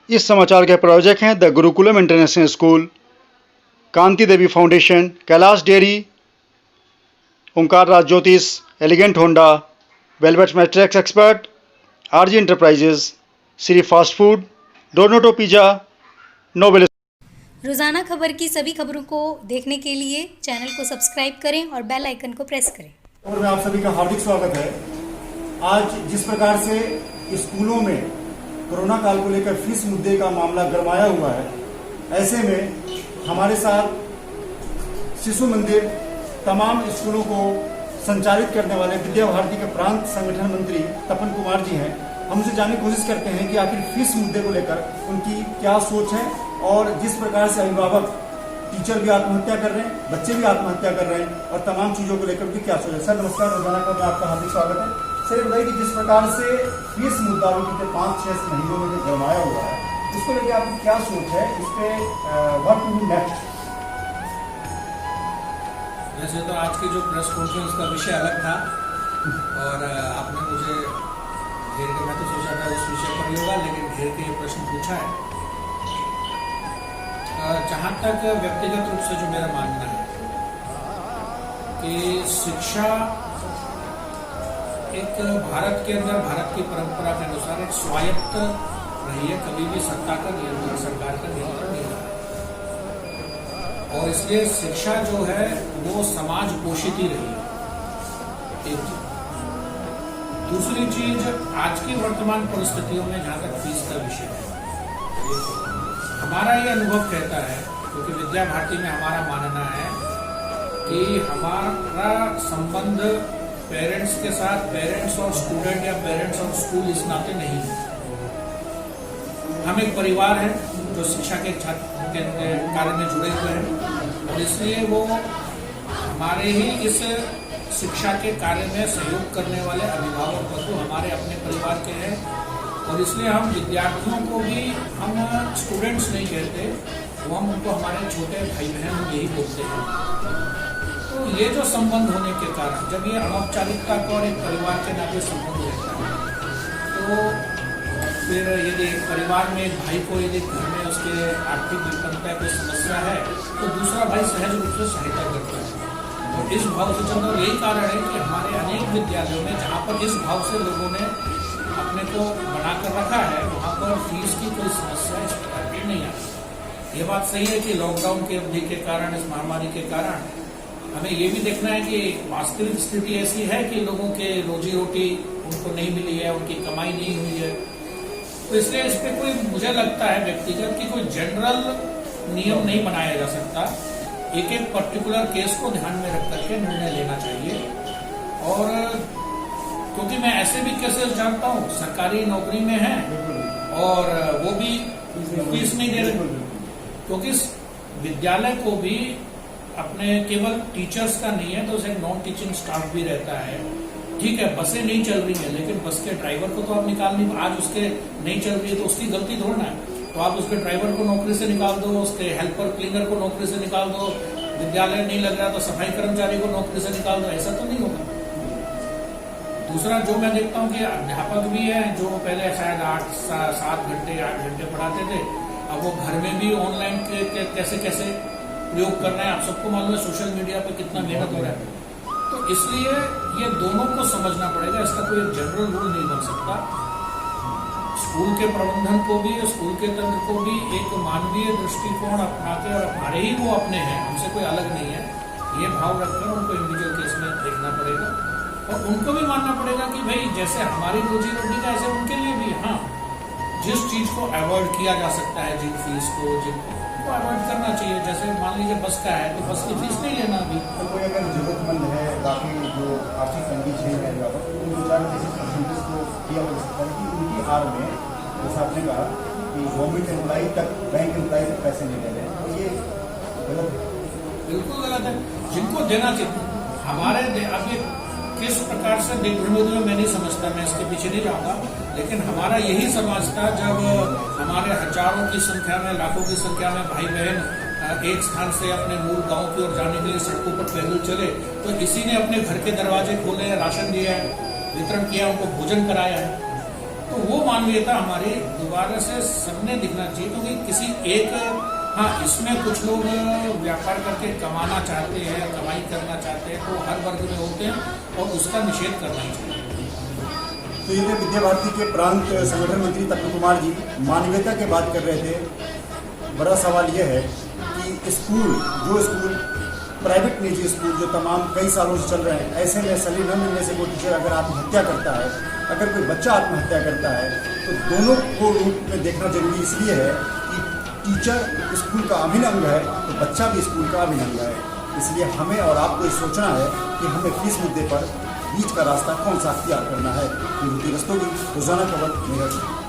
इस समाचार के प्रायोजक हैं the Gurukulam international school, Kanti Devi foundation, Kailash dairy, Omkar Raj Jyotish, elegant Honda, velvet matrix expert, RG enterprises, Shri fast food, Donato pizza, Nobel. रोज़ाना खबर की सभी खबरों को देखने के लिए चैनल को सब्सक्राइब करें और बेल आइकन को प्रेस करें। और मैं आप सभी का हार्दिक स्वागत है। आज जिस प्रकार से स्कूलों में कोरोना काल को लेकर फीस मुद्दे का मामला गरमाया हुआ है, ऐसे में हमारे साथ शिशु मंदिर तमाम स्कूलों को संचालित करने वाले विद्या भारती के प्रांत संगठन मंत्री तपन कुमार जी हैं। हम उनसे जानने की कोशिश करते हैं कि आखिर फीस मुद्दे को लेकर उनकी क्या सोच है और जिस प्रकार से अभिभावक, टीचर भी आत्महत्या कर रहे हैं, बच्चे भी आत्महत्या कर रहे हैं और तमाम चीजों को लेकर उनकी क्या सोच है। सर नमस्कार, रोजाना का मैं आपका हार्दिक स्वागत है। सर ये बताइए कि जिस प्रकार से फीस मुद्दा बीते 5-6 महीनों में जो गरमाया हुआ है, उसको लेकर आपकी क्या सोच है, इस पे व्हाट टू डू नेक्स्ट? वैसे तो आज की जो प्रेस कॉन्फ्रेंस का विषय अलग था और आपने मुझे घेर के, मैं तो सोचा था उस विषय पर ही होगा, लेकिन घेर के ये प्रश्न पूछा है। जहाँ तक व्यक्तिगत रूप से जो मेरा मानना है कि शिक्षा एक भारत के अंदर, भारत की परंपरा के अनुसार एक स्वायत्त रही है, कभी भी सत्ता का नियंत्रण, सरकार का नियंत्रण नहीं रहा। और इसलिए शिक्षा जो है वो समाज पोषित ही रही है। एक दूसरी चीज, आज की वर्तमान परिस्थितियों में जहां तक फीस का विषय है, हमारा ये अनुभव कहता है, क्योंकि विद्या भारती में हमारा मानना है कि हमारा संबंध पेरेंट्स के साथ, पेरेंट्स और स्टूडेंट या पेरेंट्स और स्कूल इस नाते नहीं है। हम एक परिवार है जो शिक्षा के छात्र के कार्य में जुड़े हुए हैं और इसलिए वो हमारे ही इस शिक्षा के कार्य में सहयोग करने वाले अभिभावक बंधु हमारे अपने परिवार के हैं और इसलिए हम विद्यार्थियों को भी हम स्टूडेंट्स नहीं कहते, वो हम उनको हमारे छोटे भाई बहन हम यही बोलते हैं। तो ये जो संबंध होने के कारण, जब ये अनौपचारिकता का और एक परिवार के नाते संबंध रहता है, तो फिर यदि एक परिवार में एक भाई को यदि घर में उसके आर्थिक विपन्नता कोई समस्या है तो दूसरा भाई सहज रूप से सहायता करता है। तो इस भाव से चलता, यही कारण है कि हमारे अनेक विद्यालयों में जहाँ पर इस भाव से लोगों ने अपने को बनाकर रखा है, वहाँ पर फीस की कोई समस्या इस प्रकार की नहीं आती। ये बात सही है कि लॉकडाउन की अवधि के कारण, इस महामारी के कारण हमें ये भी देखना है कि वास्तविक स्थिति ऐसी है कि लोगों के रोजी रोटी उनको नहीं मिली है, उनकी कमाई नहीं हुई है। तो इसलिए इस पे कोई, मुझे लगता है व्यक्तिगत कि कोई जनरल नियम नहीं बनाया जा सकता। एक एक पर्टिकुलर केस को ध्यान में रख करके निर्णय लेना चाहिए। और क्योंकि मैं ऐसे भी केसेस जानता हूँ, सरकारी नौकरी में है और वो भी फीस नहीं दे रहे, क्योंकि विद्यालय को भी अपने केवल टीचर्स का नहीं है, तो उसे नॉन टीचिंग स्टाफ भी रहता है। ठीक है, बसें नहीं चल रही है, लेकिन बस के ड्राइवर को तो आप निकाल नहीं, आज उसके नहीं चल रही है तो उसकी गलती थोड़ा ना है। तो आप उसके ड्राइवर को नौकरी से निकाल दो, उसके हेल्पर क्लीनर को नौकरी से निकाल दो, विद्यालय नहीं लग रहा तो सफाई कर्मचारी को नौकरी से निकाल दो, ऐसा तो नहीं होगा। दूसरा जो मैं देखता हूँ कि अध्यापक भी है जो पहले शायद 8 घंटे पढ़ाते थे, अब वो घर में भी ऑनलाइन कैसे कैसे प्रयोग कर रहे हैं। आप सबको मालूम है सोशल मीडिया पे कितना मेहनत हो रहा है। तो इसलिए ये दोनों को समझना पड़ेगा, इसका कोई जनरल रूल नहीं बन सकता। स्कूल के प्रबंधन को भी, स्कूल के तंत्र को भी एक मानवीय दृष्टिकोण अपना के, और हमारे ही वो अपने हैं, हमसे कोई अलग नहीं है, ये भाव रखकर उनको इंडिविजुअल केस में देखना पड़ेगा। और उनको भी मानना पड़ेगा कि भाई जैसे हमारी रोजी रोटी का, ऐसे उनके लिए भी, हाँ, जिस चीज को अवॉइड किया जा सकता है, जिन फीस को, जिनको अवॉइड करना चाहिए। जैसे मान लीजिए बस का है तो बस की फीस नहीं लेना अभी। तो कोई अगर जरूरतमंद है, काफी जो आर्थिक तंगी झेल रहे हैं, उन 2-4 परसेंटेज को दिया जा सकता है कि उनकी हार में, जैसा आपने कहा कि गवर्नमेंट एम्प्लॉई तक, बैंक एम्प्लॉई तक पैसे नहीं ले रहे हैं, तो ये गलत है। बिल्कुल गलत है, जिनको देना चाहिए। हमारे अब ये किस प्रकार से दिग्भ्रमित हुए मैं नहीं समझता, मैं इसके पीछे नहीं जाऊंगा, लेकिन हमारा यही समाज था जब हमारे हजारों की संख्या में, लाखों की संख्या में भाई बहन एक स्थान से अपने मूल गांव की ओर जाने के लिए सड़कों पर पैदल चले, तो इसी ने अपने घर के दरवाजे खोले, राशन दिया है, वितरण किया, उनको भोजन कराया है। तो वो मानवीयता हमारे दोबारा से सबने दिखना चाहिए, क्योंकि किसी एक, हाँ इसमें कुछ लोग व्यापार करके कमाना चाहते हैं, कमाई करना चाहते हैं, तो हर वर्ग में होते हैं और उसका निषेध करना चाहिए। तो ये विद्या भारती के प्रांत संगठन मंत्री तपन कुमार जी मानवीयता की बात कर रहे थे। बड़ा सवाल यह है कि स्कूल प्राइवेट निजी स्कूल जो तमाम कई सालों से चल रहे हैं, ऐसे में सैलरी न मिलने से कोई टीचर अगर आत्महत्या करता है, अगर कोई बच्चा आत्महत्या करता है, तो दोनों को रूप में देखना जरूरी इसलिए है कि टीचर स्कूल का अभिन्न अंग है तो बच्चा भी स्कूल का अभिन्न अंग है। इसलिए हमें और आपको ये सोचना है कि हमें फीस मुद्दे पर बीच का रास्ता कौन सा अख्तियार करना है। रस्तोगी रोजाना खबर मेरठ।